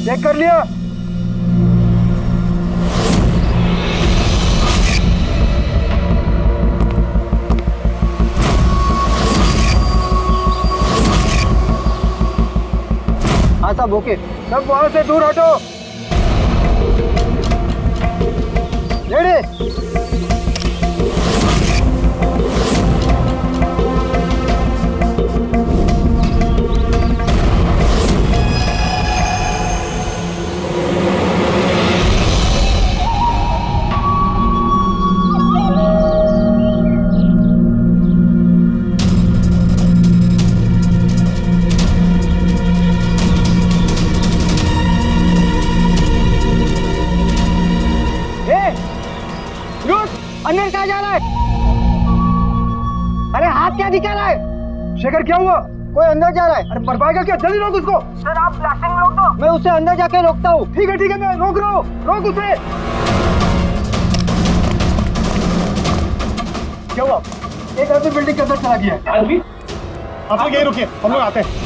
Check कर लिया? हाँ साहब, ओके। सब वहां से दूर हटो। रेडी? अंदर कहाँ जा रहा है? अरे हाथ क्या दिखा रहा है? शेखर क्या हुआ? कोई अंदर जा रहा है। अरे मर पाएगा क्या? जल्दी रोक उसको। सर आप ब्लास्टिंग रोक दो। मैं उसे अंदर जाके रोकता हूँ। ठीक है मैं रोक रहा हूँ। रोक उसे। क्या हुआ? एक आदमी बिल्डिंग के अंदर चला गया है। आदमी? आप लोग यहीं रुकिए, हम लोग आते हैं।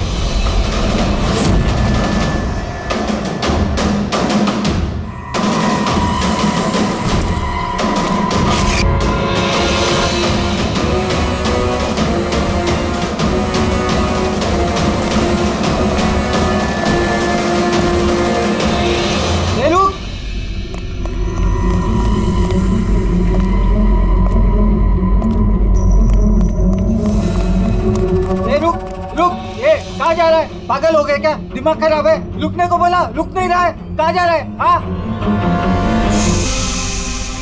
कहाँ जा रहा है? पागल हो गए क्या? दिमाग खराब है? रुकने को बोला, रुक नहीं रहा है। कहाँ जा रहा है? हाँ?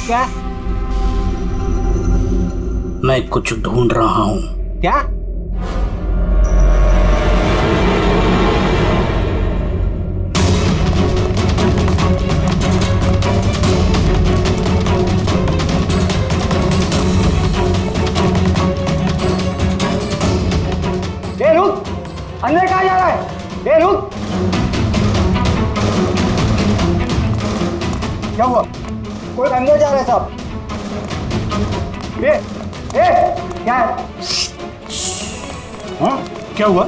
क्या? मैं कुछ ढूंढ रहा हूँ। क्या? रुक! अंदर कहाँ जा रहा है? रुक! क्या हुआ? कोई अंदर जा रहा है साहब। क्या है? हाँ? क्या हुआ?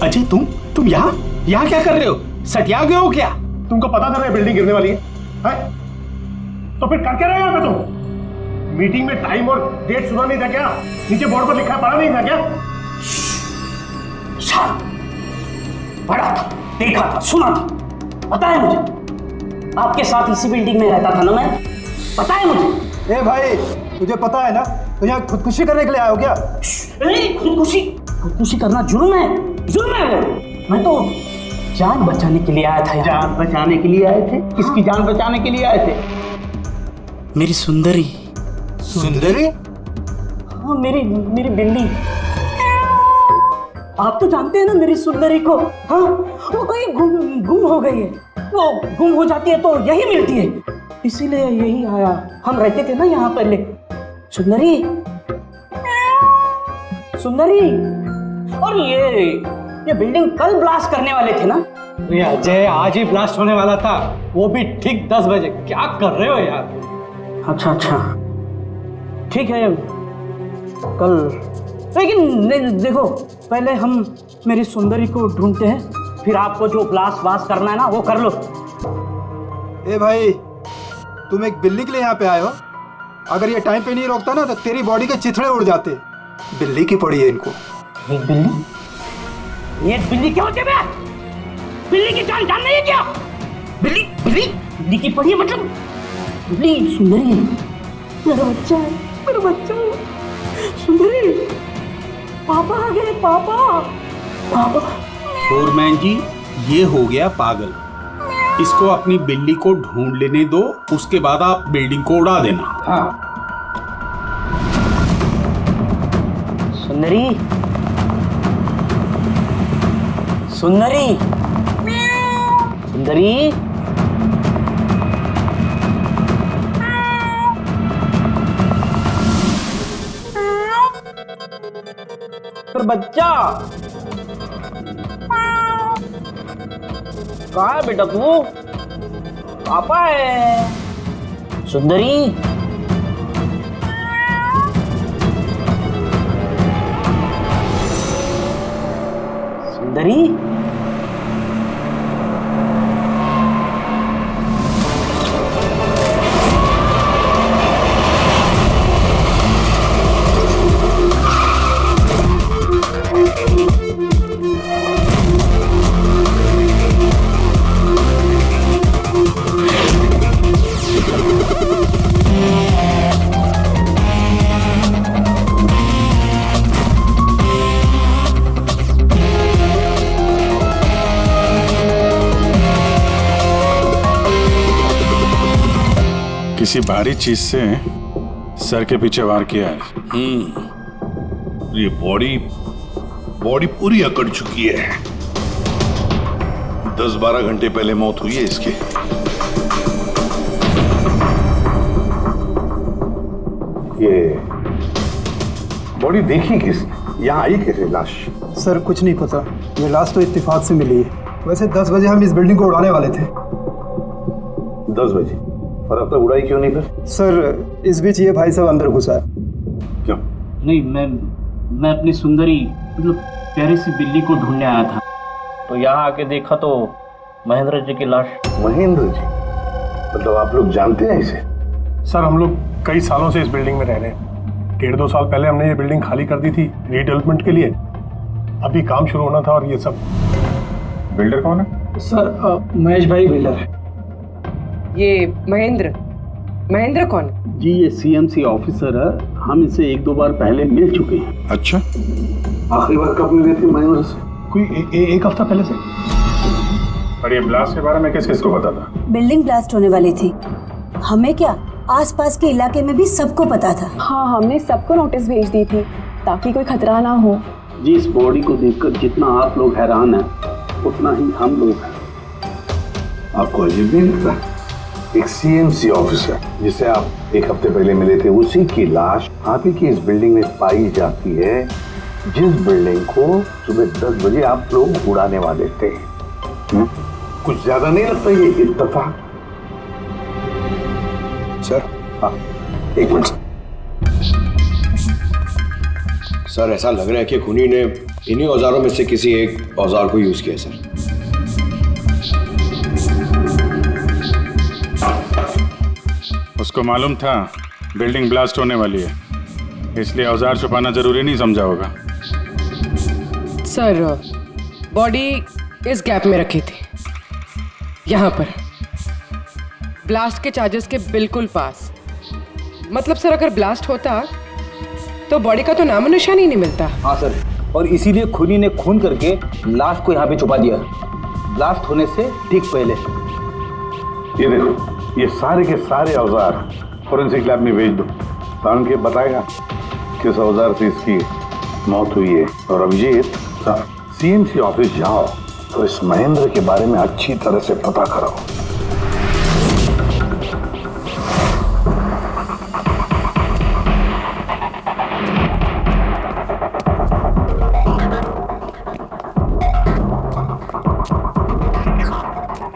अजय तुम यहाँ क्या कर रहे हो? सटिया गए हो क्या? तुमको पता था ना बिल्डिंग गिरने वाली है? तो फिर कर क्या रहे हो यहाँ पे तुम? मीटिंग में टाइम और डेट सुना नहीं था क्या? नीचे बोर्ड पर लिखा है, पढ़ा नहीं था क्या? पढ़ा था, देखा था, सुना था। पता है मुझे, आपके साथ इसी बिल्डिंग में रहता था ना मैं। पता है मुझे। भाई, तुझे पता है ना तो यहाँ खुदकुशी करने के लिए आए हो क्या? खुदकुशी करना जुर्म है वो। मैं तो जान बचाने के लिए आया था यहाँ। जान बचाने के लिए आए थे? किसकी जान बचाने के लिए आए थे? मेरी सुंदरी। हाँ, मेरी बिल्ली। आप तो जानते हैं ना मेरी सुंदरी को। हाँ, वो कहीं गुम हो गई है। वो गुम हो जाती है तो यही मिलती है, इसीलिए यही आया। हम रहते थे ना यहाँ पहले। सुंदरी। और ये बिल्डिंग कल ब्लास्ट करने वाले थे ना? अजय, आज ही ब्लास्ट होने वाला था, वो भी ठीक 10 बजे। क्या कर रहे हो यार? अच्छा, ठीक है कल, लेकिन देखो पहले हम मेरी सुंदरी को ढूंढते हैं, फिर आपको जो ब्लास्ट करना है ना वो कर लो। भाई, तुम एक बिल्ली के लिए यहाँ पे आए हो? अगर ये टाइम पे नहीं रोकता ना तो तेरी बॉडी के चिथड़े उड़ जाते। बिल्ली की पड़ी है इनको। एक बिल्ली क्या होती है? बिल्ली की जान नहीं है क्या? बिल्ली की पड़ी है मतलब? बिल्ली सुंदरी है, मेरा बच्चा है। सुंदरी, पापा आ गए। पापा। फोरमैन जी, ये हो गया पागल। इसको अपनी बिल्ली को ढूंढ लेने दो, उसके बाद आप बिल्डिंग को उड़ा देना। हाँ। सुंदरी। पर बच्चा कहाँ है बेटा तू? पापा है। सुंदरी। सुंदरी। किसी भारी चीज से सर के पीछे वार किया है। ये बॉडी पूरी अकड़ चुकी है। 10-12 घंटे पहले मौत हुई है इसकी। ये बॉडी देखी किसने? यहाँ आई कैसे लाश? सर कुछ नहीं पता, ये लाश तो इत्तेफाक से मिली है। वैसे 10 बजे हम इस बिल्डिंग को उड़ाने वाले थे। 10 बजे? और अब तक उड़ाई क्यों नहीं फिर? सर इस बीच ये भाई साहब अंदर घुसा है। क्यों? नहीं, मैं अपनी सुंदरी मतलब प्यारी सी बिल्ली को ढूंढने आया था, तो यहाँ आके देखा तो महेंद्र जी की लाश। महेंद्र जी? मतलब आप लोग जानते हैं इसे? सर हम लोग कई सालों से इस बिल्डिंग में रह रहे हैं। 1.5-2 साल पहले हमने ये बिल्डिंग खाली कर दी थी रीडेवलपमेंट के लिए। अभी काम शुरू होना था और ये सब। बिल्डर कौन है? सर महेश भाई बिल्डर है। ये महेंद्र कौन? जी ये सीएमसी ऑफिसर है, हम इसे 1-2 बार पहले मिल चुके हैं। अच्छा, आखिरी बार कब मिले थे महेंद्र से? कोई एक हफ्ता पहले से। और ये ब्लास्ट के बारे में किस किस को पता था? बिल्डिंग ब्लास्ट होने वाली थी, हमें क्या आसपास के इलाके में भी सबको पता था। हाँ, हमने सबको नोटिस भेज दी थी ताकि कोई खतरा ना हो। जी इस बॉडी को देखकर जितना आप लोग हैरान हैं उतना ही हम लोग हैं। आपको अजीब नहीं लगता? एक सीएमसी ऑफिसर जिसे आप 1 हफ्ते पहले मिले थे, उसी की लाश आप ही की इस बिल्डिंग में पाई जाती है, जिस बिल्डिंग को सुबह 10 बजे आप लोग उड़ाने वाले थे। कुछ ज्यादा नहीं लगता ये इत्तेफाक? सर हाँ, एक मिनट सर, ऐसा लग रहा है कि खूनी ने इन्हीं औजारों में से किसी एक औजार को यूज किया सर। उसको मालूम था बिल्डिंग ब्लास्ट होने वाली है, इसलिए औजार छुपाना जरूरी नहीं समझा होगा। सर बॉडी इस गैप में रखी थी, यहाँ पर ब्लास्ट के चार्जेस के बिल्कुल पास। मतलब सर अगर ब्लास्ट होता तो बॉडी का तो नामो निशान ही नहीं मिलता। हाँ सर, और इसीलिए खूनी ने खून करके लाश को यहाँ पे छुपा दिया ब्लास्ट होने से ठीक पहले। ये देखो, ये सारे के सारे औजार फोरेंसिक लैब में भेज दो, कारण के बताएगा किस औजार से इसकी मौत हुई है। और अभिजीत, सीएमसी ऑफिस जाओ तो इस महेंद्र के बारे में अच्छी तरह से पता कराओ।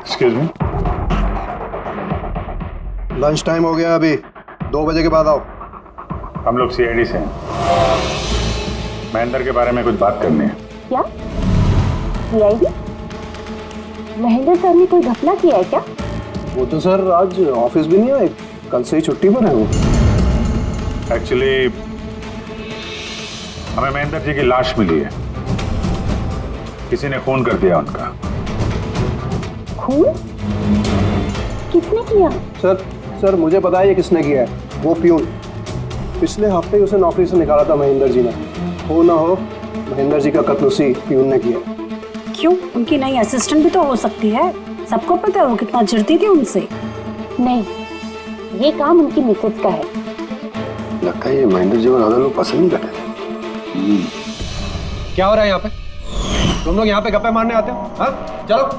एक्सक्यूज मी, लंच टाइम हो गया, अभी 2 बजे के बाद आओ। हम लोग सीआईडी से हैं, महेंद्र के बारे में कुछ बात करनी है। क्या सीआईडी? महेंद्र सर ने कोई घपला किया है क्या? वो तो सर आज ऑफिस भी नहीं आए, कल से ही छुट्टी पर है वो। एक्चुअली हमें महेंद्र जी की लाश मिली है, किसी ने खून कर दिया उनका। खून? किसने किया? सर मुझे पता है ये किसने किया है, वो प्यून। पिछले हफ्ते उसे नौकरी से निकाला था महेंद्र जी ने। हो ना हो महेंद्र जी का कत्ल उसी प्यून ने किया। क्यों, उनकी नई असिस्टेंट भी तो हो सकती है, सबको पता है वो कितना चिढ़ती थी उनसे। नहीं, ये काम उनकी मिसेस का है। लगता है ये महेंद्र जी को ज्यादा लोग पसंद नहीं करते। क्या हो रहा है यहाँ पे? तुम लोग यहाँ पे गप्पे मारने आते हो? हाँ चलो।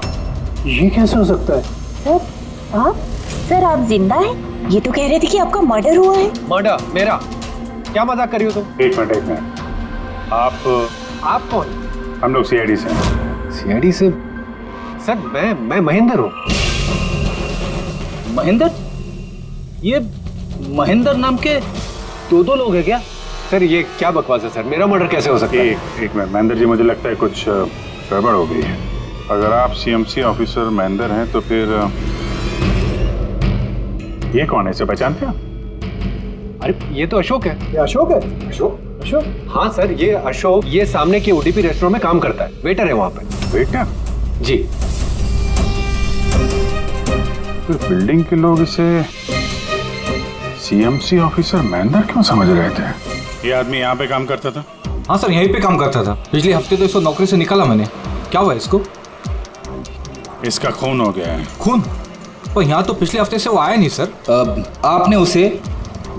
ये कैसे हो सकता है? सर आप? सर आप जिंदा हैं? ये तो कह रहे थे कि आपका मर्डर हुआ है। मर्डर मेरा? क्या मजाक कर रही हो तुम? एक मिनट, आप कौन? हम लोग सीआईडी से हैं। सीआईडी से? सर मैं महेंद्र हूँ। महेंद्र? ये महेंद्र नाम के 2 लोग हैं क्या? सर ये क्या बकवास है सर, मेरा मर्डर कैसे हो सकता है? एक मिनट महेंद्र जी, मुझे लगता है कुछ गड़बड़ हो गई है। अगर आप सीएमसी ऑफिसर महेंद्र हैं तो फिर ये कौन है, इसे पहचानते हैं? अरे ये तो अशोक है। ये अशोक है? अशोक? अशोक? हाँ सर, ये अशोक, ये सामने के ओडीपी रेस्टोरेंट में काम करता है, वेटर है वहाँ पे। वेटर? जी। तो बिल्डिंग के लोग इसे सीएमसी ऑफिसर महेंद्र क्यों समझ रहे थे? ये आदमी यहाँ पे काम करता था? हाँ सर, यहीं पे काम करता था। पिछले हफ्ते तो इसको नौकरी से निकाला मैंने। क्या हुआ इसको? इसका खून हो गया है। खून? पर यहाँ तो पिछले हफ्ते से वो आया नहीं सर। आपने उसे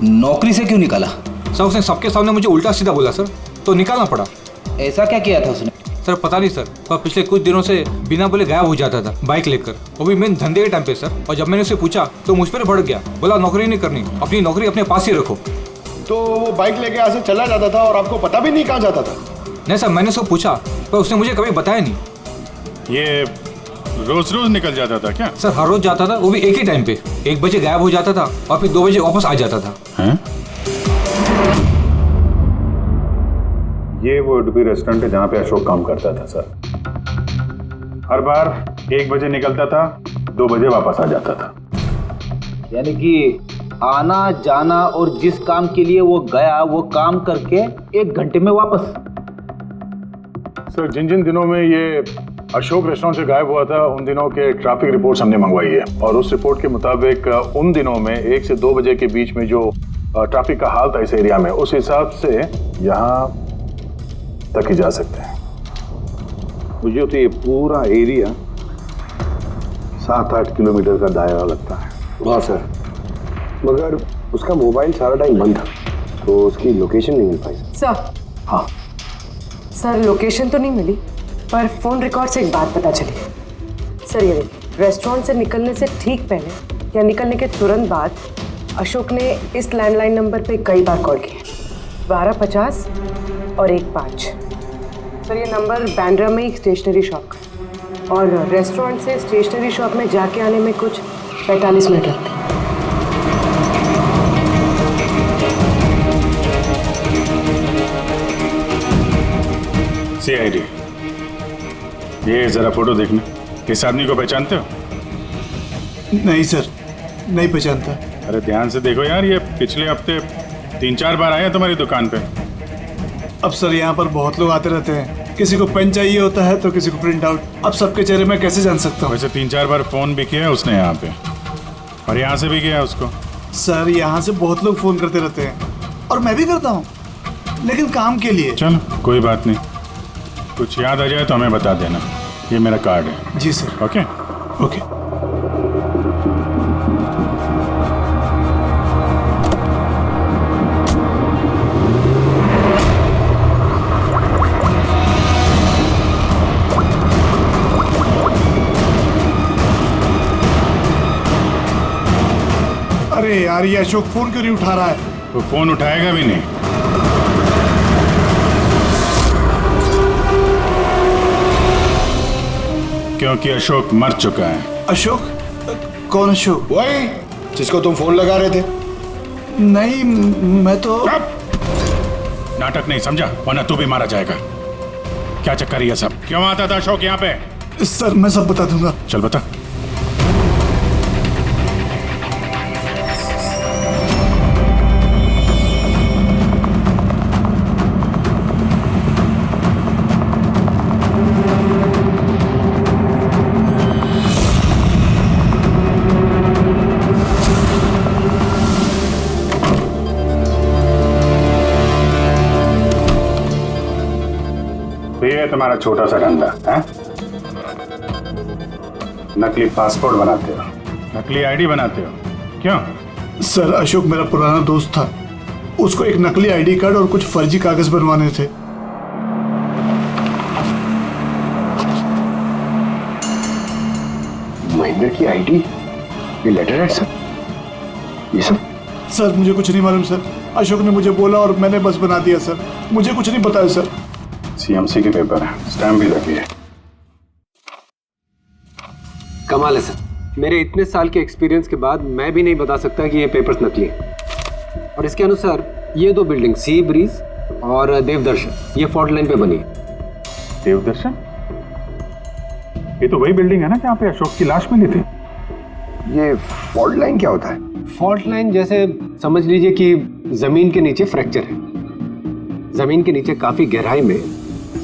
नौकरी से क्यों निकाला? सर उसने सबके सामने मुझे उल्टा सीधा बोला सर, तो निकालना पड़ा। ऐसा क्या किया था उसने? सर पता नहीं सर, पर पिछले कुछ दिनों से बिना बोले गायब हो जाता था बाइक लेकर, वो भी मेन धंधे के टाइम पे सर। और जब मैंने उसे पूछा तो मुझ पर भड़क गया, बोला नौकरी नहीं करनी, अपनी नौकरी अपने पास ही रखो। तो वो बाइक लेके यहाँ से चला जाता था और आपको पता भी नहीं कहाँ जाता था? नहीं सर, मैंने उसको पूछा पर उसने मुझे कभी बताया नहीं। ये रोज रोज निकल जाता था क्या? सर हर रोज जाता था, वो भी एक ही टाइम पे। 1 बजे गायब हो जाता था और फिर 2 बजे वापस आ जाता था। हैं? ये वो उडुपी रेस्टोरेंट है जहाँ पे अशोक काम करता था सर। हर बार 1 बजे निकलता था, 2 बजे वापस आ जाता था। यानी कि आना जाना और जिस काम के लिए वो गया वो काम करके 1 घंटे में वापस। सर जिन जिन दिनों में ये अशोक रेस्टोरेंट से गायब हुआ था उन दिनों के ट्रैफिक रिपोर्ट्स हमने मंगवाई है, और उस रिपोर्ट के मुताबिक उन दिनों में 1 से 2 बजे के बीच में जो ट्रैफिक का हाल था इस एरिया में, उस हिसाब से यहाँ तक ही जा सकते हैं। मुझे तो ये पूरा एरिया 7-8 किलोमीटर का दायरा लगता है। हाँ सर, मगर उसका मोबाइल सारा टाइम बंद था, तो उसकी लोकेशन नहीं मिल पाई। सर? हाँ सर लोकेशन तो नहीं मिली, पर फोन रिकॉर्ड से एक बात पता चली। सर ये देखिए, रेस्टोरेंट से निकलने से ठीक पहले या निकलने के तुरंत बाद अशोक ने इस लैंडलाइन नंबर पे कई बार कॉल किया, 1250 और 15। सर ये नंबर बैंड्रा में एक स्टेशनरी शॉप का है, और रेस्टोरेंट से स्टेशनरी शॉप में जाके आने में कुछ 45 मिनट लगते हैं। CID, ये जरा फोटो देखना। इस आदमी को पहचानते हो? नहीं सर, नहीं पहचानता। अरे ध्यान से देखो यार, ये पिछले हफ्ते 3-4 बार आया तुम्हारी दुकान पे। अब सर यहाँ पर बहुत लोग आते रहते हैं, किसी को पेन चाहिए होता है तो किसी को प्रिंट आउट। अब सबके चेहरे में कैसे जान सकता हूँ? वैसे 3-4 बार फोन भी किया है उसने यहाँ पे, और यहाँ से भी किया है उसको। सर यहाँ से बहुत लोग फोन करते रहते हैं, और मैं भी करता हूँ, लेकिन काम के लिए। चलो कोई बात नहीं, कुछ याद आ जाए तो हमें बता देना। ये मेरा कार्ड है। जी सर। Okay okay. अरे यार, ये अशोक फोन क्यों नहीं उठा रहा है? वो फोन उठाएगा भी नहीं। क्योंकि अशोक मर चुका है। अशोक? कौन अशोक? वही जिसको तुम फोन लगा रहे थे। नहीं, मैं तो नाटक नहीं समझा, वरना तू भी मारा जाएगा। क्या चक्कर है सब? क्यों आता था अशोक यहाँ पे? सर मैं सब बता दूंगा। चल बता। ये तुम्हारा छोटा सा धंधा है? नकली पासपोर्ट बनाते हो, नकली आईडी बनाते हो, क्यों? सर अशोक मेरा पुराना दोस्त था, उसको एक नकली आईडी कार्ड और कुछ फर्जी कागज बनवाने थे। महेंद्र की आईडी, ये लेटर है सर, ये सब? सर मुझे कुछ नहीं मालूम सर, अशोक ने मुझे बोला और मैंने बस बना दिया सर, मुझे कुछ नहीं पता है सर। सीएमसी के पेपर है, स्टैम्प भी लगी है। कमाल है सर, मेरे इतने साल के एक्सपीरियंस के बाद मैं भी नहीं बता सकता कि ये पेपर्स नकली हैं। और इसके अनुसार ये 2 बिल्डिंग सी ब्रीज और देवदर्शन, ये फॉल्ट लाइन पे बनी है। देवदर्शन? ये तो वही बिल्डिंग है ना जहाँ पे अशोक की लाश मिली थी। ये फॉल्ट लाइन क्या होता है? फॉल्ट लाइन जैसे समझ लीजिए कि जमीन के नीचे फ्रैक्चर है। जमीन के नीचे काफी गहराई में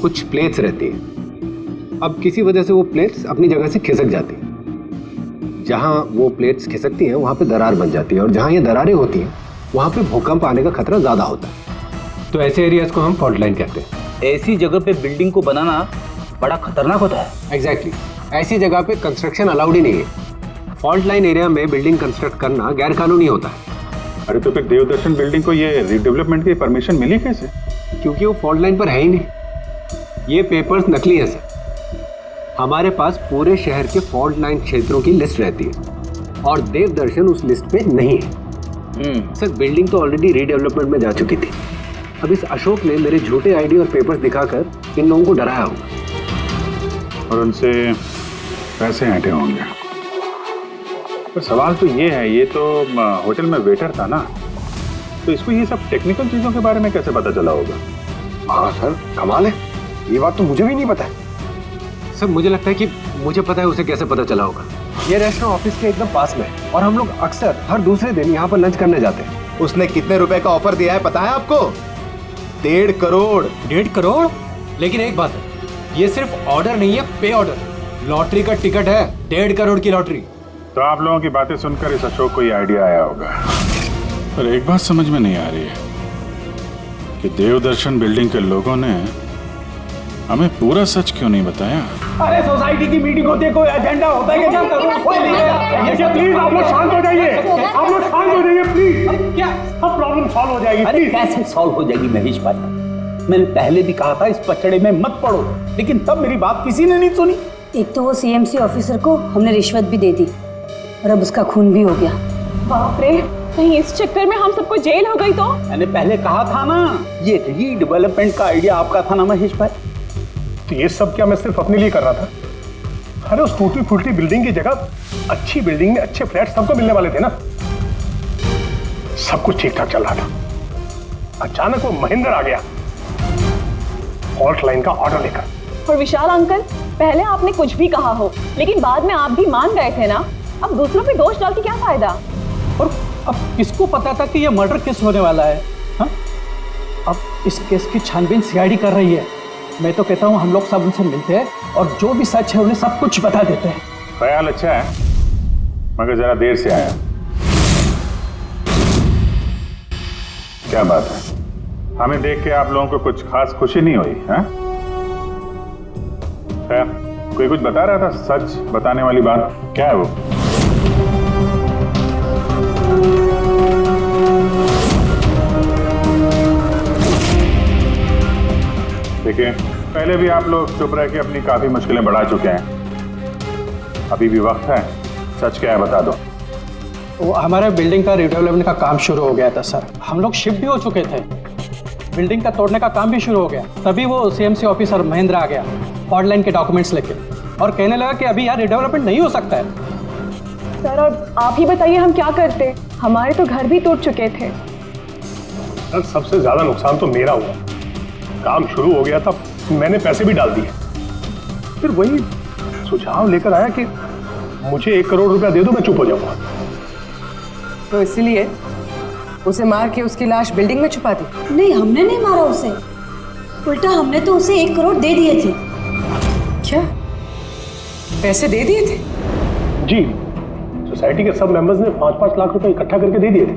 कुछ प्लेट्स रहती हैं। अब किसी वजह से वो प्लेट्स अपनी जगह से खिसक जाती हैं। जहां वो प्लेट्स खिसकती हैं वहां पे दरार बन जाती है, और जहां ये दरारें होती हैं वहां पे भूकंप आने का खतरा ज्यादा होता है। तो ऐसे एरियाज को हम फॉल्ट लाइन कहते हैं। ऐसी जगह पे बिल्डिंग को बनाना बड़ा खतरनाक होता है। एग्जैक्टली, ऐसी जगह पे कंस्ट्रक्शन अलाउड ही नहीं है। फॉल्ट लाइन एरिया में बिल्डिंग कंस्ट्रक्ट करना गैर कानूनी होता है। अरे तो फिर देवदर्शन बिल्डिंग को ये रीडेवलपमेंट की परमिशन मिली कैसे? क्योंकि वो फॉल्ट लाइन पर है ही नहीं। ये पेपर्स नकली है सर। हमारे पास पूरे शहर के फॉल्ट लाइन क्षेत्रों की लिस्ट रहती है और देवदर्शन उस लिस्ट पे नहीं है। सर बिल्डिंग तो ऑलरेडी रीडेवलपमेंट में जा चुकी थी। अब इस अशोक ने मेरे झूठे आईडी और पेपर्स दिखाकर इन लोगों को डराया होगा और उनसे पैसे ऐंठे होंगे। पर सवाल तो ये है, ये तो होटल में वेटर था ना, तो इसको ये सब टेक्निकल चीजों के बारे में कैसे पता चला होगा? हाँ सर, कमाल है, ये बात तो मुझे भी नहीं पता है। सर मुझे लगता है कि मुझे पता है उसे कैसे पता चला होगा। ये रेस्टोरेंट ऑफिस के एकदम पास में है और हम लोग अक्सर हर दूसरे दिन यहाँ पर लंच करने जाते हैं। उसने कितने रुपए का ऑफर दिया है पता है आपको? 1.5 करोड़। 1.5 करोड़? लेकिन एक बात है, ये सिर्फ ऑर्डर नहीं है, पे ऑर्डर। लॉटरी का टिकट है, 1.5 करोड़ की लॉटरी। तो आप लोगों की बातें सुनकर इस अशोक को ये आइडिया आया होगा। पर एक बात समझ में नहीं आ रही है कि देवदर्शन बिल्डिंग के लोगों ने हमें पूरा सच क्यों नहीं बताया? अरे सोसाइटी की मीटिंग होती है, कोई एजेंडा होता है क्या? प्लीज आप लोग शांत हो जाइए, आप लोग शांत हो जाइए प्लीज। क्या सब प्रॉब्लम सॉल्व हो जाएगी? अरे कैसे सॉल्व हो जाएगी महेश भाई? मैंने पहले भी कहा था इस पचड़े में मत पड़ो, लेकिन तब मेरी बात किसी ने नहीं सुनी। एक तो वो सीएमसी ऑफिसर को हमने रिश्वत भी दे दी और अब उसका खून भी हो गया। बाप रे, कहीं इस चक्कर में हम सबको जेल हो गई तो? मैंने पहले कहा था ना, ये रीडेवलपमेंट का आइडिया आपका था ना महेश भाई? तो ये सब क्या मैं सिर्फ अपने लिए कर रहा था? अरे उस टूटी फूटी बिल्डिंग की जगह अच्छी बिल्डिंग में अच्छे फ्लैट सबको मिलने वाले थे ना। सब कुछ ठीक ठाक चल रहा था, अचानक वो महेंद्र आ गया फॉल्ट लाइन का ऑर्डर लेकर। और विशाल अंकल, पहले आपने कुछ भी कहा हो लेकिन बाद में आप भी मान गए थे ना। अब दूसरों पे दोष डाल के क्या फायदा? और अब किसको पता था कि ये मर्डर केस होने वाला है? हाँ? अब इस केस की छानबीन सीआईडी कर रही है। मैं तो कहता हूँ हम लोग सब उनसे मिलते हैं और जो भी सच है उन्हें सब कुछ बता देते हैं। ख्याल अच्छा है, मगर जरा देर से आया। क्या बात है, हमें देख के आप लोगों को कुछ खास खुशी नहीं हुई? है कोई कुछ बता रहा था, सच बताने वाली बात क्या है वो? देखिए, पहले भी आप लोग चुप रह के अपनी काफी मुश्किलें बढ़ा चुके हैं। अभी भी वक्त है, सच क्या है बता दो। वो हमारे बिल्डिंग का रिडेवलपमेंट का काम शुरू हो गया था सर। हम लोग शिफ्ट भी हो चुके थे, बिल्डिंग का तोड़ने का काम भी शुरू हो गया। तभी वो सीएमसी ऑफिसर महेंद्र आ गया फॉल्ट लाइन के डॉक्यूमेंट्स लेके और कहने लगा कि अभी यहाँ रिडेवलपमेंट नहीं हो सकता है। सर अब आप ही बताइए हम क्या करते? हमारे तो घर भी टूट चुके थे। सर सबसे ज्यादा नुकसान तो मेरा हुआ। काम शुरू हो गया था, मैंने पैसे भी डाल दिए। फिर वही सुझाव लेकर आया कि मुझे 1 करोड़ रुपया दे दो, मैं चुप हो जाऊंगा। तो इसीलिए उसे मार के उसकी लाश बिल्डिंग में छुपा दी? नहीं, हमने नहीं मारा उसे, उल्टा हमने तो उसे 1 करोड़ दे दिए थे। क्या पैसे दे दिए थे? जी, सोसाइटी के सब मेंबर्स ने 5-5 लाख रुपए इकट्ठा करके दे दिए थे।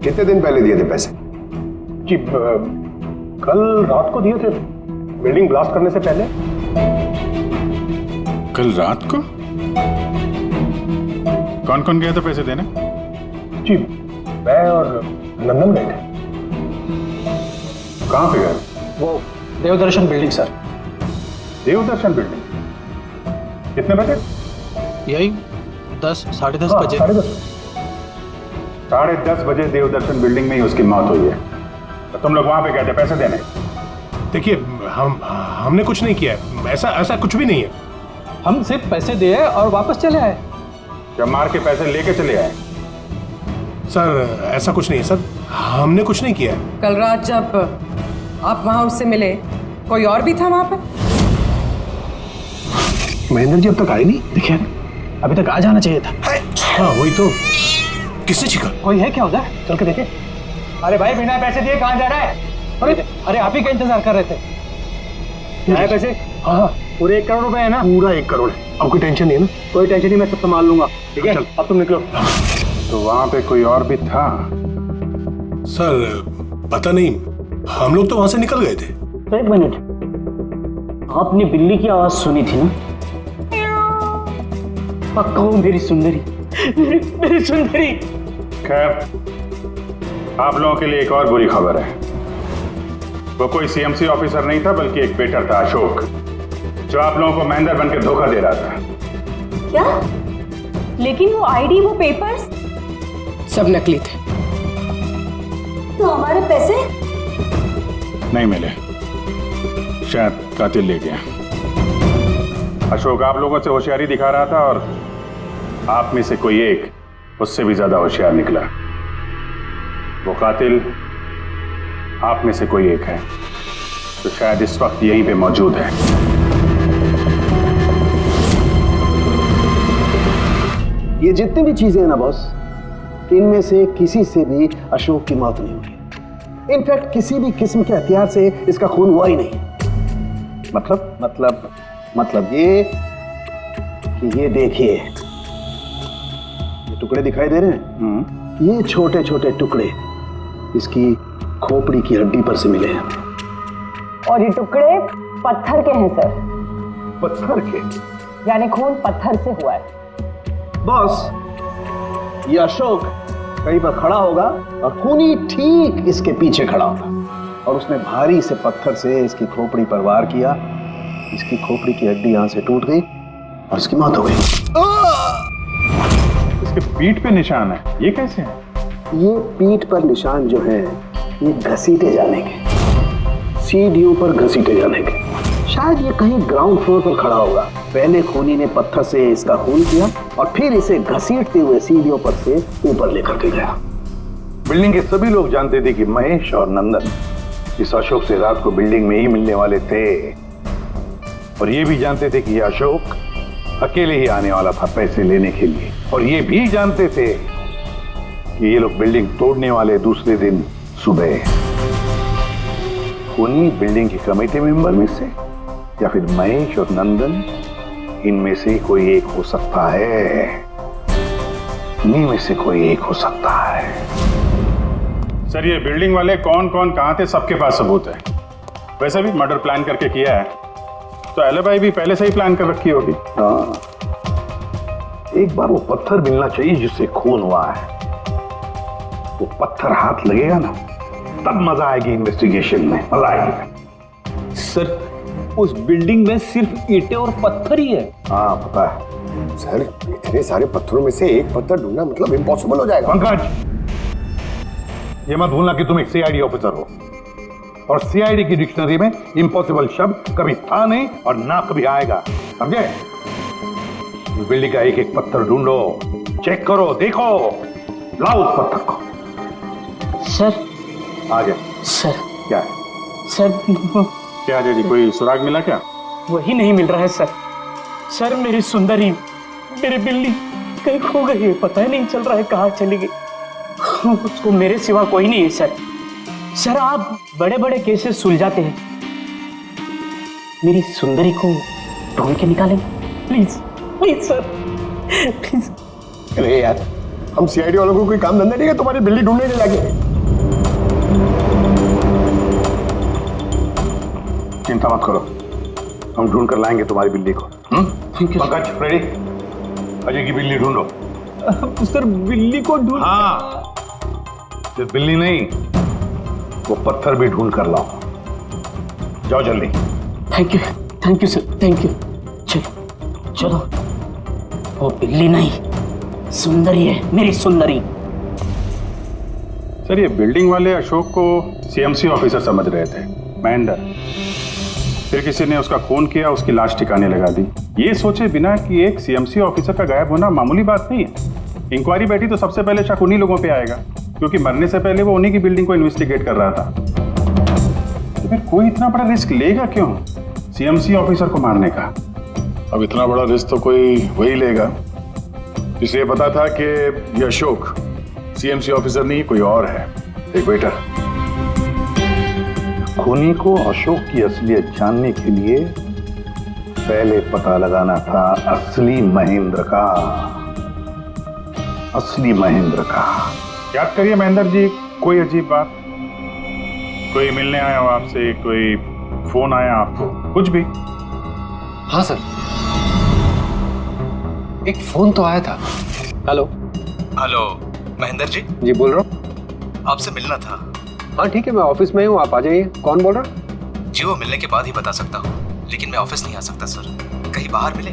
कितने दिन पहले दिए थे पैसे? जी कल रात को दिए थे, बिल्डिंग ब्लास्ट करने से पहले। कल रात को? कौन कौन गया था पैसे देने? जी मैं और नंदन गए थे। कहाँ पे गए? वो देवदर्शन बिल्डिंग सर। देवदर्शन बिल्डिंग? कितने बजे? यही 10, 10:30 बजे। 10:30 बजे देवदर्शन बिल्डिंग में ही उसकी मौत हुई है। तो तुम लोग वहां पे गए थे पैसे देने? देखिए हमने कुछ नहीं किया है, ऐसा कुछ भी नहीं है। हम सिर्फ पैसे दिए और वापस चले आए। जब मार के पैसे लेके चले आए? सर ऐसा कुछ नहीं है सर, हमने कुछ नहीं किया है। कल रात जब आप वहां उससे मिले, कोई और भी था वहां पर? महेंद्र जी अब तक आए नहीं? देखिए अभी तक आ जाना चाहिए था। हाँ वही तो। किसने छिका? कोई है क्या उधर? चल के देखे। अरे भाई बिना पैसे दिए कहाँ जा रहा है? अरे आप ही का इंतजार कर रहे थे। क्या है पैसे? हाँ पूरे 1 करोड़ रुपए है ना? पूरा 1 करोड़ है। अब कोई टेंशन नहीं है ना? कोई टेंशन नहीं, मैं सब संभाल लूंगा। ठीक है अब तुम निकलो। तो वहां पे कोई और भी था? सर पता नहीं, हम लोग तो वहां से निकल गए थे। 1 मिनट, आपने बिल्ली की आवाज सुनी थी ना? पक्का वो मेरी सुंदरी, मेरी सुंदरी। खैर, आप लोगों के लिए एक और बुरी खबर है। वो कोई सीएमसी ऑफिसर नहीं था, बल्कि एक वेटर था, अशोक, जो आप लोगों को महेंद्र बनकर धोखा दे रहा था। क्या? लेकिन वो आईडी, वो पेपर्स सब नकली थे। तो हमारे पैसे? नहीं मिले, शायद कातिल ले गया। अशोक आप लोगों से होशियारी दिखा रहा था और आप में से कोई एक उससे भी ज्यादा होशियार निकला। वो कातिल आप में से कोई एक है, तो शायद इस वक्त यहीं पे मौजूद है। ये जितनी भी चीजें हैं ना बॉस, इनमें से किसी से भी अशोक की मौत नहीं हुई। इनफैक्ट किसी भी किस्म के हथियार से इसका खून हुआ ही नहीं। मतलब ये कि ये देखिए, ये टुकड़े दिखाई दे रहे हैं? ये छोटे छोटे टुकड़े इसकी खोपड़ी की हड्डी पर से मिले हैं। और ये टुकड़े पत्थर के हैं सर। पत्थर के? यानी खून पत्थर से हुआ है। बॉस, ये अशोक कहीं पर खड़ा होगा और खूनी ठीक इसके पीछे खड़ा होगा और उसने भारी से पत्थर से इसकी खोपड़ी पर वार किया। इसकी खोपड़ी की हड्डी यहां से टूट गई और इसकी मौत हो गई। इसके पीठ पे निशान है, ये कैसे है? ये पीठ पर निशान जो है, ये घसीटे जाने के, सीढ़ियों पर घसीटे जाने के। शायद ये कहीं ग्राउंड फ्लोर पर खड़ा होगा। पहले खूनी ने पत्थर से इसका खून किया और फिर इसे घसीटते हुए सीढ़ियों पर से ऊपर लेकर के गया। बिल्डिंग के सभी लोग जानते थे कि महेश और नंदन इस अशोक से रात को बिल्डिंग में ही मिलने वाले थे, और ये भी जानते थे कि ये अशोक अकेले ही आने वाला था पैसे लेने के लिए, और ये भी जानते थे कि ये लोग बिल्डिंग तोड़ने वाले दूसरे दिन सुबह। खूनी बिल्डिंग के कमेटी मेंबर में से या फिर महेश और नंदन, इनमें से कोई एक हो सकता है। इन्हीं में से कोई एक हो सकता है। सर ये बिल्डिंग वाले कौन कौन कहां थे, सबके पास सबूत है। वैसे भी मर्डर प्लान करके किया है, तो एलिबाई भी पहले से ही प्लान कर रखी होगी। हाँ, एक बार वो पत्थर मिलना चाहिए जिससे खून हुआ है। वो पत्थर हाथ लगेगा ना, तब मजा आएगी इन्वेस्टिगेशन में, मजा आएगी। सर उस बिल्डिंग में सिर्फ ईंटें और पत्थर ही है। हाँ पता है सर, इतने सारे पत्थरों में से एक पत्थर ढूंढना मतलब इम्पॉसिबल हो जाएगा। पंकज, ये मत भूलना कि तुम एक सीआईडी ऑफिसर हो, और सीआईडी की डिक्शनरी में इम्पॉसिबल शब्द कभी था नहीं और ना कभी आएगा, समझे? बिल्डिंग का एक एक पत्थर ढूंढो, चेक करो, देखो, लाओ उस पत्थर को। सर आगे सर क्या सर क्या जी, कोई सुराग मिला क्या? वही नहीं मिल रहा है सर। सर मेरी सुंदरी, मेरी बिल्ली कहीं खो गई है, पता ही नहीं चल रहा है कहाँ चली गई। उसको मेरे सिवा कोई नहीं है सर। सर आप बड़े बड़े केसेस सुलझाते हैं, मेरी सुंदरी को ढूंढ के निकालेंगे प्लीज, प्लीज सर, प्लीज। अरे यार, हम सीआईडी वालों को कोई काम धंधा नहीं है तुम्हारी बिल्ली ढूंढने के लगे। चिंता मत करो, हम ढूंढ कर लाएंगे तुम्हारी बिल्ली को। पंकज, रेडी? अजय की बिल्ली ढूंढो। सर बिल्ली को ढूंढ? हाँ, सिर्फ बिल्ली नहीं, वो पत्थर भी ढूंढ कर लाओ। जाओ जल्दी। Thank you sir, thank you. चलो चलो, वो बिल्ली नहीं सुंदरी है, मेरी सुंदरी। सर ये बिल्डिंग वाले अशोक को सीएमसी ऑफिसर समझ रहे थे, महेंद्र। फिर किसी ने उसका खून किया, उसकी लाश ठिकाने लगा दी, ये सोचे बिना कि एक सीएमसी ऑफिसर का गायब होना मामूली बात नहीं है। इंक्वायरी बैठी तो सबसे पहले शक उन्हीं लोगों पे आएगा, क्योंकि मरने से पहले वो उन्हीं की बिल्डिंग को इन्वेस्टिगेट कर रहा था। तो फिर कोई इतना बड़ा रिस्क लेगा क्यों सीएमसी ऑफिसर को मारने का? अब इतना बड़ा रिस्क तो कोई वही लेगा जिसे पता था कि ये अशोक सीएमसी ऑफिसर नहीं कोई और है। एक वेटर। खूनी को अशोक की असलियत जानने के लिए पहले पता लगाना था असली महेंद्र का। असली महेंद्र का। याद करिए महेंद्र जी, कोई अजीब बात, कोई मिलने आया हो आपसे, कोई फोन आया आपको, कुछ भी? हाँ सर, एक फोन तो आया था। Hello hello Mahendra ji. जी बोल रहा हूँ। आपसे मिलना था। हाँ ठीक है, मैं ऑफिस में हूँ, आप आ जाइए। कौन बोल रहा? जी वो मिलने के बाद ही बता सकता हूँ, लेकिन मैं ऑफिस नहीं आ सकता सर। कहीं बाहर मिले?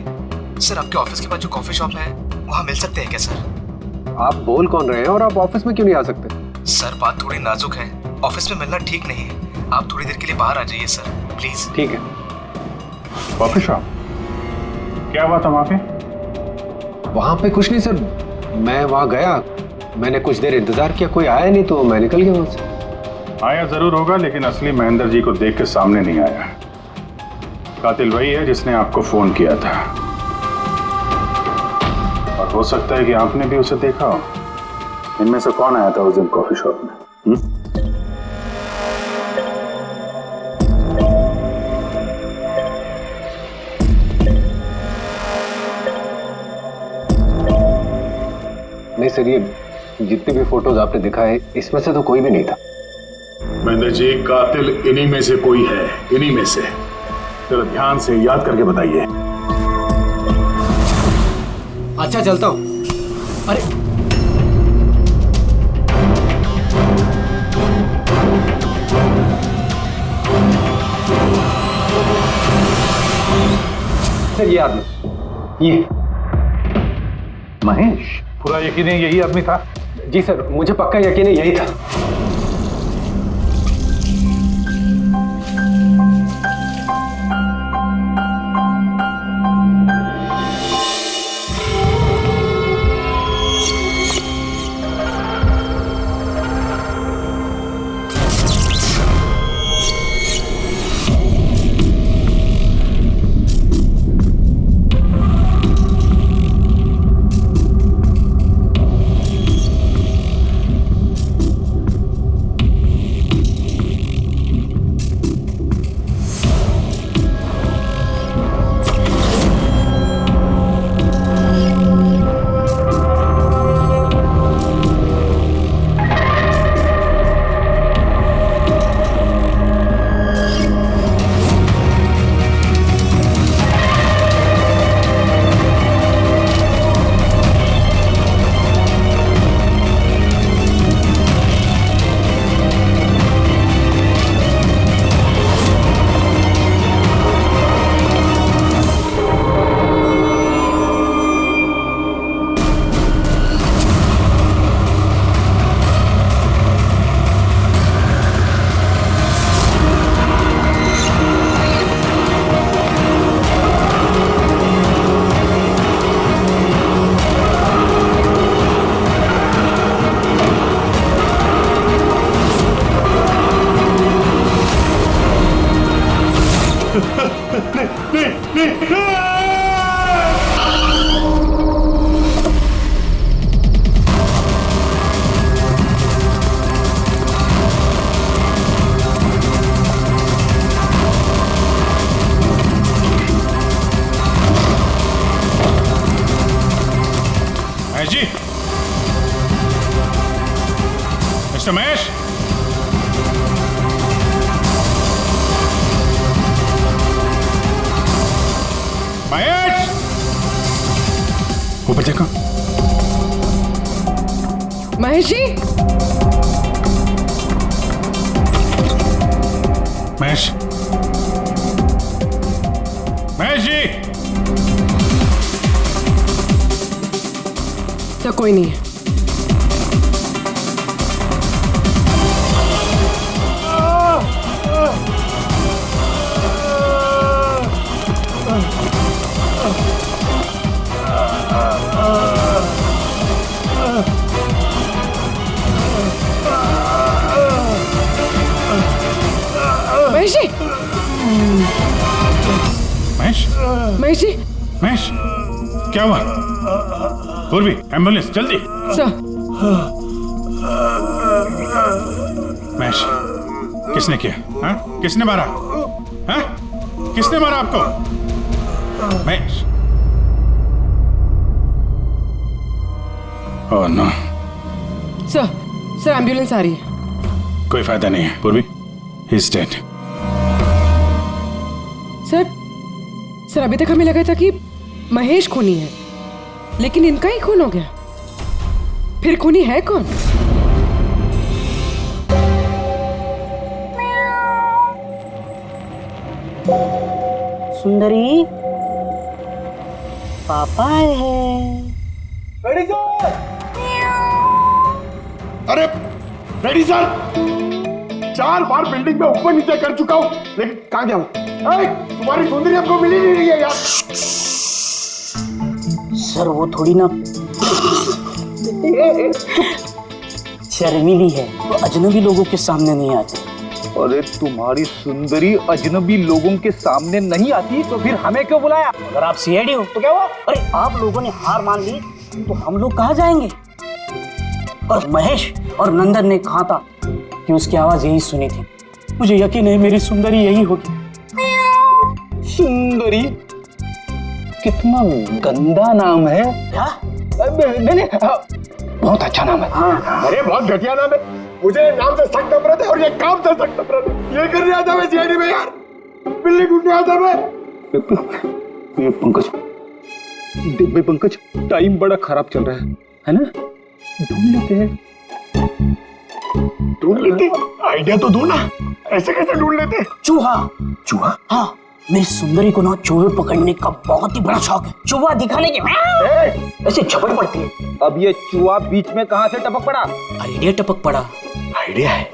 सर आपके ऑफिस के पास जो कॉफी शॉप है वहाँ मिल सकते हैं क्या सर? आप बोल कौन रहे हैं और आप ऑफिस में क्यों नहीं आ सकते? सर बात थोड़ी नाजुक है, ऑफिस में मिलना ठीक नहीं है। आप थोड़ी देर के लिए बाहर आ जाइए सर, प्लीज। ठीक है। Coffee shop? क्या हुआ था वहाँ पे? वहाँ पे कुछ नहीं सर, मैं वहाँ गया, मैंने कुछ देर इंतजार किया, कोई आया नहीं तो मैं निकल गया वहाँ से। आया जरूर होगा, लेकिन असली महेंद्र जी को देख के सामने नहीं आया। कातिल वही है जिसने आपको फोन किया था, और हो सकता है कि आपने भी उसे देखा हो। इनमें से कौन आया था उस दिन कॉफी शॉप में? नहीं सर, ये जितने भी फोटोज आपने दिखाए इसमें से तो कोई भी नहीं था। महेंद्र जी, कातिल इन्हीं में से कोई है, इन्हीं में से। जरा ध्यान से याद करके बताइए। अच्छा चलता हूँ। अरे सर ये आदमी, ये महेश, पूरा यकीन है यही आदमी था? जी सर, मुझे पक्का यकीन है यही था। मिस्टर महेश, महेश, ऊपर देखो। महेश जी, महेश, महेश जी। क्या कोई नहीं है? महेश जी, महेश, महेश जी, महेश, क्या हुआ? पूर्वी, एम्बुलेंस जल्दी। सर। महेश, किसने किया? हाँ? किसने मारा? हाँ? किसने मारा आपको? Mahesh. Oh no. Sir ambulance आ रही है। कोई फायदा नहीं है पूर्वी, ही इज डेड। सर अभी तक हमें लगा था कि महेश खूनी है, लेकिन इनका ही खून हो गया। फिर खूनी है कौन? सुंदरी, पापा आए हैं। अरे रेडी सर, 4 बार बिल्डिंग में ऊपर नीचे कर चुका हूँ, लेकिन कहाँ गया हूँ? तुम्हारी सुंदरी हमको मिली नहीं रही है यार। सर वो थोड़ी ना शर्मीली है, वो अजनबी लोगों के सामने नहीं आती। अरे तुम्हारी सुंदरी अजनबी लोगों के सामने नहीं आती तो फिर हमें क्यों बुलाया? अगर आप सीआईडी हो तो क्या हुआ? अरे आप लोगों ने हार मान ली तो हम लोग कहाँ जाएंगे? और महेश और नंदन ने कहा था कि उसकी आवाज यही सुनी थी। मुझे यकीन है मेरी सुंदरी यही होगी। सुंदरी? कितना गंदा नाम है। क्या? नहीं, बहुत अच्छा नाम है। हाँ। अरे बहुत घटिया नाम है। मुझे नाम से सख्त नफरत है और ये काम से सख्त नफरत है। ये करने आता मैं सीआईडी में यार, बिल्ली ढूंढने आता मैं। पंकज, टाइम बड़ा खराब चल रहा है ना? ढूंढ लेते हैं। ढूंढ लेते? आइडिया तो दो ना, ऐसे कैसे ढूंढ लेते? चूहा। चूहा? हाँ, मेरी सुंदरी को ना चूहे पकड़ने का बहुत ही बड़ा शौक है। चूहा दिखाने के ऐसे झपट पड़ती है। अब ये चूहा बीच में कहाँ से टपक पड़ा? आइडिया टपक पड़ा। आइडिया है?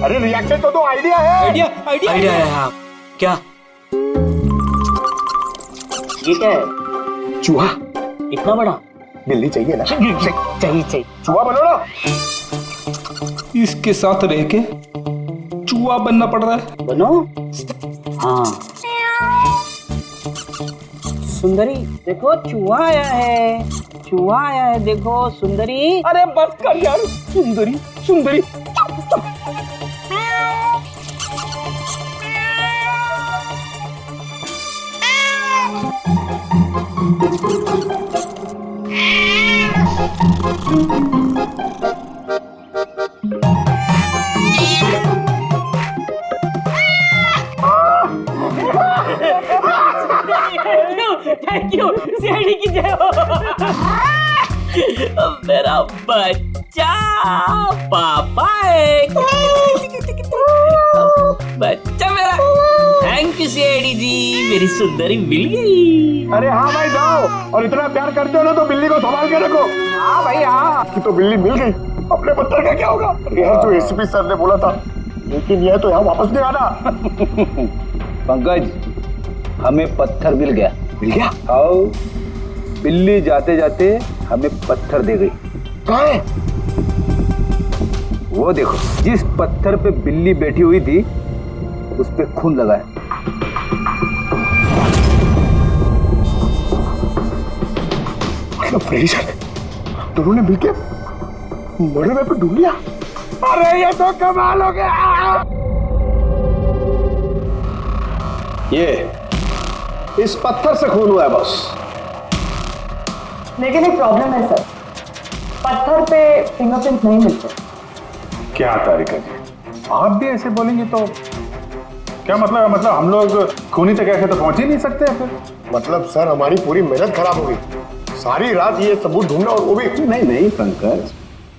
अरे रिएक्शन तो दो, आइडिया है। आइडिया है। हाँ क्या? ये क्या है? चूहा। इतना बड़ा? बिल्ली चाहिए ना? चाहिए। चूहा बनो ना। इसके साथ रह के चूहा बनना पड़ रहा है। बनो? हाँ। सुंदरी देखो, चूहा आया है। चूहा आया है, देखो सुंदरी। अरे बस कर यार। सुंदरी, सुंदरी। थैंक यू, सीआईडी की जय हो। मेरा बच्चा पापा है। बच्चा मेरा। थैंक यू सीआईडी जी, मेरी सुंदरी मिल गई। अरे हाँ भाई जाओ, और इतना प्यार करते हो ना तो बिल्ली को संभाल के रखो। हाँ भाई हाँ, कि तो बिल्ली मिल गई, अपने पत्थर का क्या होगा? यार जो एसीपी सर ने बोला था, लेकिन यह तो यहाँ वापस नहीं आना। पंकज, हमें पत्थर मिल गया। मिल गया? आओ, बिल्ली जाते जाते हमें पत्थर दे गई। कहाँ है? वो देखो, जिस पत्थर पे बिल्ली बैठी हुई थी उस पे खून लगा है। मतलब फ्रेडी सर दोनों ने मिलकर मर्डर वेपन ढूंढ लिया। अरे ये तो कमाल हो गया। ये इस पत्थर से खून हुआ है बॉस। लेकिन एक प्रॉब्लम है सर, पत्थर पे फिंगरप्रिंट नहीं मिलते। क्या तारिका जी, आप भी ऐसे बोलेंगे तो क्या मतलब हम लोग खूनी तक ऐसे तो पहुंच ही नहीं सकते फिर? मतलब सर हमारी पूरी मेहनत खराब हो गई, सारी रात ये सबूत ढूंढना, और वो भी नहीं पंकज,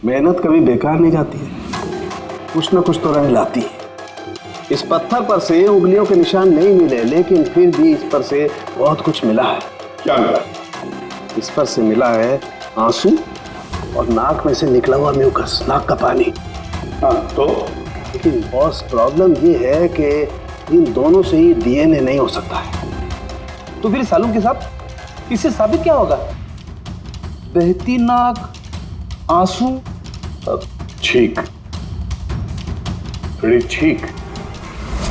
मेहनत कभी बेकार नहीं जाती है, कुछ ना कुछ तो रंग लाती है। इस पत्थर पर से उंगलियों के निशान नहीं मिले, लेकिन फिर भी इस पर से बहुत कुछ मिला है। क्या मिला? इस पर से मिला है आंसू और नाक में से निकला हुआ म्यूकस, नाक का पानी। हाँ तो? लेकिन बॉस प्रॉब्लम ये है कि इन दोनों से ही डीएनए नहीं हो सकता है। तो फिर सालू के साथ इससे साबित क्या होगा? बहती नाक, आंसू, छींक, थोड़ी छींक।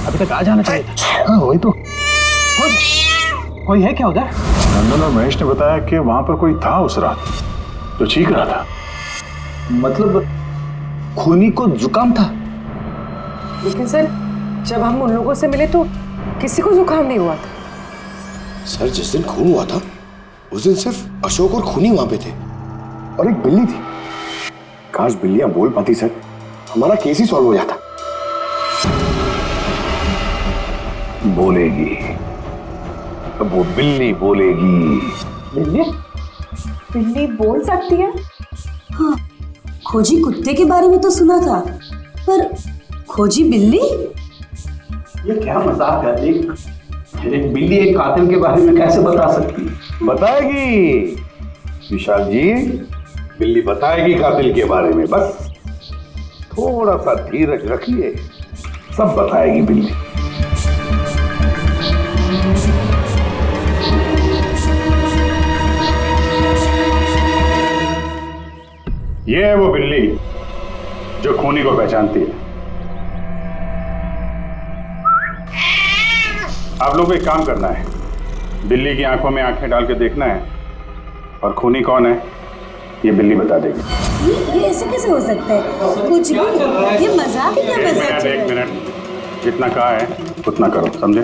अभी तक आ जाना चाहिए था। हाँ वही तो। कोई है क्या उधर? नंदन और महेश ने बताया कि वहां पर कोई था उस रात जो चीख रहा था। मतलब खूनी को जुकाम था? लेकिन सर जब हम उन लोगों से मिले तो किसी को जुकाम नहीं हुआ था। सर जिस दिन खून हुआ था उस दिन सिर्फ अशोक और खूनी वहां पे थे और एक बिल्ली थी। काश बिल्लियां बोल पाती सर, हमारा केस ही सॉल्व हो जाता। बोलेगी, अब वो बिल्ली बोलेगी। बिल्ली? बिल्ली बोल सकती है? हाँ, खोजी कुत्ते के बारे में तो सुना था, पर खोजी बिल्ली? ये क्या मजाक है? एक बिल्ली एक कातिल के बारे में कैसे बता सकती है? बताएगी विशाल जी, बिल्ली बताएगी कातिल के बारे में। बस थोड़ा सा धीरज रखिए, सब बताएगी बिल्ली। ये है वो बिल्ली जो खूनी को पहचानती है। आप लोग को एक काम करना है, बिल्ली की आंखों में आंखें डाल के देखना है और खूनी कौन है ये बिल्ली बता देगी। ये ऐसे कैसे हो सकता है? कुछ भी, ये मजाक है क्या? मजाक? एक मिनट, जितना कहा है उतना करो, समझे?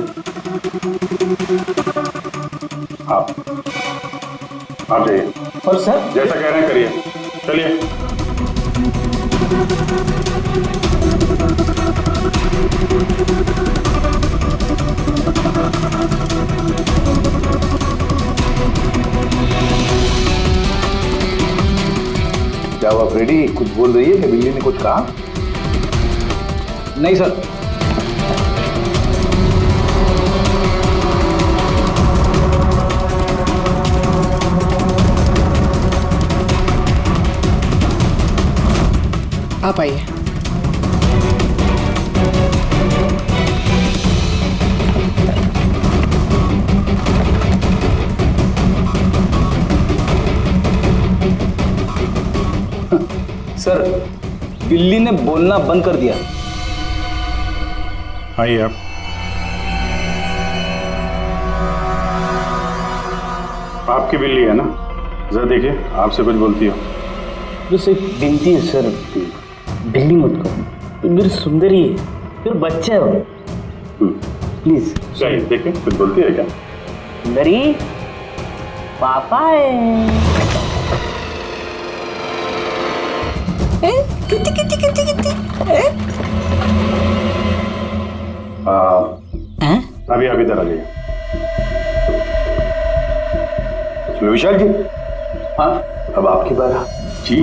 आप जाइए। और सर जैसा कह रहे हैं करिए, चलिए। क्या हुआ फ्रेडी, कुछ बोल रही है कि बिल्ली ने कुछ कहा? नहीं सर। आप आइए। सर बिल्ली ने बोलना बंद कर दिया। आइए आप। आपकी बिल्ली है ना? जरा देखिए, आपसे कुछ बोलती हो। बस एक विनती है सर, बिल्ली मत करो, मेरी सुंदरी है, फिर बच्चा है वो, प्लीज। सही, देखिए कुछ बोलती है क्या? सुंदरी पापा है। कितनी कितनी कितनी कितनी? अभी आप इधर आ जाइए। विशाल जी, हाँ अब आपकी बात। जी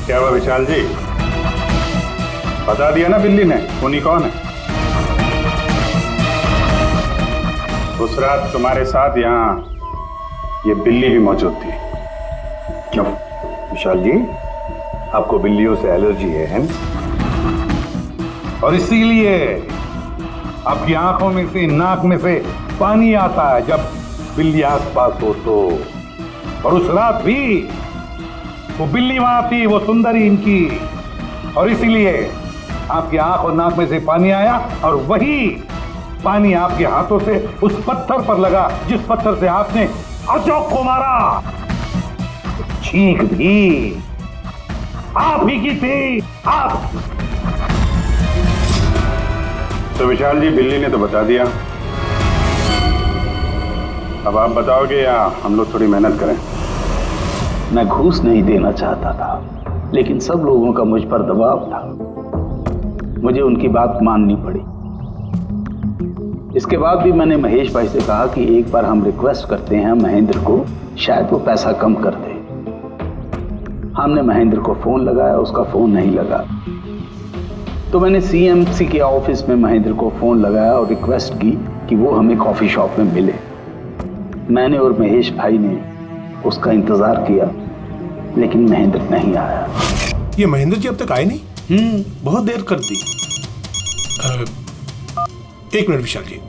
क्या हुआ विशाल जी, बता दिया ना बिल्ली ने खूनी कौन है? उस रात तुम्हारे साथ यहाँ ये बिल्ली भी मौजूद थी। क्यों विशाल जी, आपको बिल्लियों से एलर्जी है ना? और इसीलिए आपकी आंखों में से, नाक में से पानी आता है जब बिल्ली आसपास हो तो। और उस रात भी वो बिल्ली वहां थी, वो सुंदरी इनकी, और इसीलिए आपकी आंख और नाक में से पानी आया और वही पानी आपके हाथों से उस पत्थर पर लगा जिस पत्थर से आपने अशोक को मारा। चीख भी आप ही की थी, आप। तो विशाल जी, बिल्ली ने तो बता दिया, अब आप बताओगे या हम लोग थोड़ी मेहनत करें? मैं घूस नहीं देना चाहता था, लेकिन सब लोगों का मुझ पर दबाव था, मुझे उनकी बात माननी पड़ी। इसके बाद भी मैंने महेश भाई से कहा कि एक बार हम रिक्वेस्ट करते हैं महेंद्र को, शायद वो पैसा कम कर दे। हमने महेंद्र को फोन लगाया, उसका फोन नहीं लगा, तो मैंने सीएमसी के ऑफिस में महेंद्र को फोन लगाया और रिक्वेस्ट की कि वो हमें कॉफी शॉप में मिले। मैंने और महेश भाई ने उसका इंतजार किया, लेकिन महेंद्र नहीं आया। ये महेंद्र जी अब तक आए नहीं? बहुत देर कर दी। एक मिनट विशाल जी,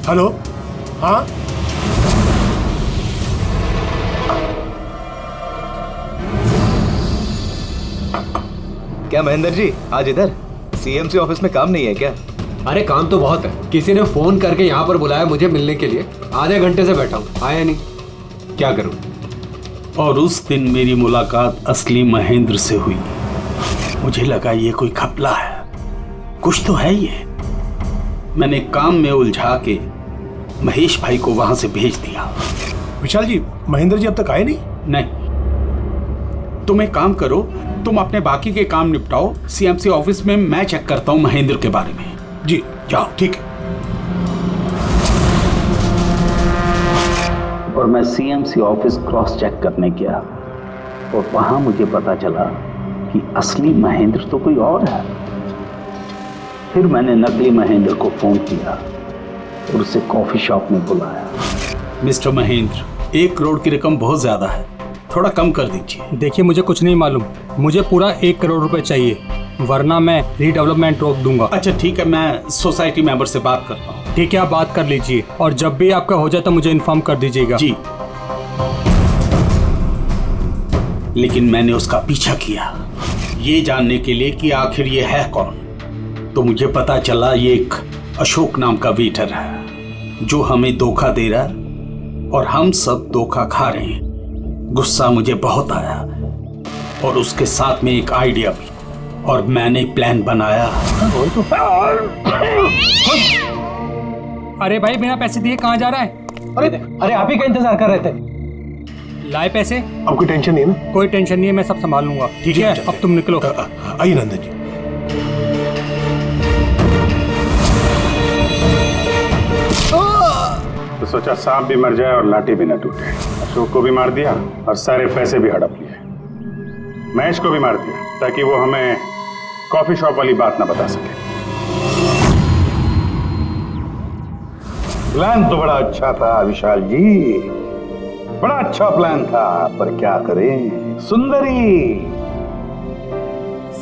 हेलो, हाँ क्या महेंद्र जी आज इधर सीएमसी ऑफिस में काम नहीं है क्या? अरे काम तो बहुत है। किसी ने फोन करके यहाँ पर बुलाया मुझे मिलने के लिए। आधे घंटे से बैठा हूँ, आया नहीं, क्या करूँ? और उस दिन मेरी मुलाकात असली महेंद्र से हुई। मुझे लगा ये कोई घपला है, कुछ तो है ये। मैंने काम में उलझा के महेश भाई को वहां से भेज दिया। विशाल जी, महेंद्र जी अब तक आए नहीं? नहीं, तुम एक काम करो, तुम अपने बाकी के काम निपटाओ। सीएमसी ऑफिस में मैं चेक करता हूँ महेंद्र के बारे में। जी जाओ, ठीक है। और मैं सीएमसी ऑफिस क्रॉस चेक करने गया और वहां मुझे पता चला कि असली महेंद्र तो कोई और है। फिर मैंने नकली महेंद्र को फोन किया और उसे कॉफी शॉप में बुलाया। मिस्टर महेंद्र, 1 करोड़ की रकम बहुत ज्यादा है, थोड़ा कम कर दीजिए। देखिए मुझे कुछ नहीं मालूम, मुझे पूरा 1 करोड़ रुपए चाहिए, वरना मैं रीडेवलपमेंट रोक दूंगा। अच्छा ठीक है, मैं सोसाइटी मेंबर से बात करता हूँ। ठीक है, आप बात कर लीजिए और जब भी आपका हो जाए तो मुझे इन्फॉर्म कर दीजिएगा। जी। लेकिन मैंने उसका पीछा किया ये जानने के लिए कि आखिर ये है कौन। तो मुझे पता चला ये एक अशोक नाम का वेटर है जो हमें धोखा दे रहा है और हम सब धोखा खा रहे हैं। गुस्सा मुझे बहुत आया और उसके साथ में एक आइडिया भी, और मैंने प्लान बनाया। अरे भाई, बिना पैसे दिए कहाँ जा रहा है? अरे आप ही का इंतजार कर रहे थे। लाए पैसे? अब कोई टेंशन नहीं है ना? कोई टेंशन नहीं है, मैं सब संभाल लूंगा। ठीक है, अब तुम निकलो। आइए नंदन जी। तो सोचा सांप भी मर जाए और लाठी भी न टूटे। अशोक को भी मार दिया और सारे पैसे भी हड़प लिए। महेश को भी मार दिया ताकि वो हमें कॉफी शॉप वाली बात ना बता सके। प्लान तो बड़ा अच्छा था विशाल जी, बड़ा अच्छा प्लान था, पर क्या करें,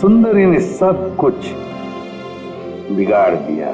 सुंदरी ने सब कुछ बिगाड़ दिया।